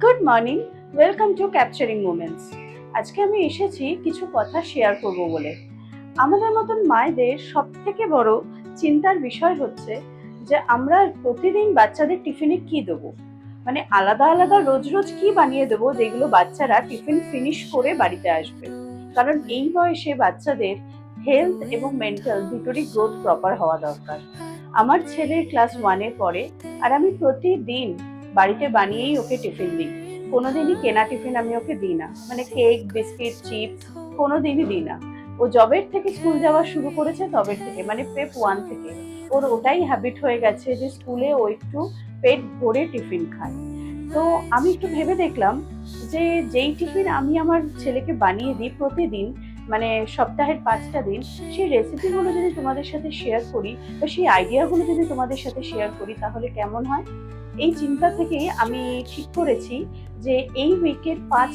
Good morning, welcome to capturing moments. আজকে আমি এসেছি কিছু কথা শেয়ার করব বলে। আমাদের মতন মায়েদের সব থেকে বড় চিন্তার বিষয় হচ্ছে যে আমরা প্রতিদিন বাচ্চাদের টিফিনে কি দেবো, মানে আলাদা আলাদা রোজ রোজ কি বানিয়ে দেবো যেগুলো বাচ্চারা টিফিন ফিনিশ করে বাড়িতে আসবে। কারণ এই বয়সে বাচ্চাদের হেলথ এবং মেন্টাল দুটোরই গ্রোথ প্রপার হওয়া দরকার। আমার ছেলে ক্লাস 1-এ পড়ে, আর আমি প্রতিদিন বাড়িতে বানিয়েই ওকে টিফিন দিই। কোনোদিনই কেনা টিফিন আমি ওকে দিই না, মানে কেক, বিস্কিট, চিপস কোনোদিনই দিই না। ও যবের থেকে স্কুল যাওয়া শুরু করেছে তবের থেকে, মানে প্রেপ 1 থেকে ওর ওটাই হ্যাবিট হয়ে গেছে যে স্কুলে ও একটু পেট ভরে টিফিন খায়। তো আমি একটু ভেবে দেখলাম যে যেই টিফিন আমি আমার ছেলেকে বানিয়ে দিই প্রতিদিন, মানে সপ্তাহের 5টা দিন, সেই রেসিপিগুলো যদি তোমাদের সাথে শেয়ার করি বা সেই আইডিয়াগুলো যদি তোমাদের সাথে শেয়ার করি তাহলে কেমন হয়। এই চিন্তা থেকেই আমি ঠিক করেছি যে এই উইকের 5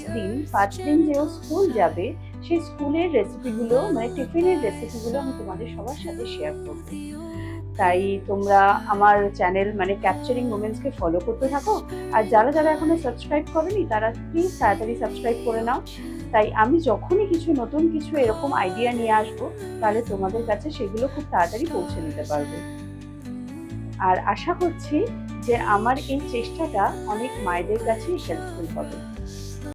দিন যে ও স্কুল যাবে সেই স্কুলের রেসিপিগুলো, মানে টিফিনের রেসিপিগুলো আমি তোমাদের সবার সাথে শেয়ার করব। তাই তোমরা আমার চ্যানেল মানে ক্যাপচারিং মোমেন্টসকে ফলো করতে থাকো। আর যারা যারা এখনো সাবস্ক্রাইব করেনি তারা প্লিজ তাড়াতাড়ি সাবস্ক্রাইব করে নাও। তাই আমি যখনই কিছু নতুন কিছু এরকম আইডিয়া নিয়ে আসবো তাহলে তোমাদের কাছে সেগুলো খুব তাড়াতাড়ি পৌঁছে দিতে পারবো। আর আশা করছি যে আমার এই চেষ্টাটা অনেক মায়েদের কাছেই হেল্পফুল হবে।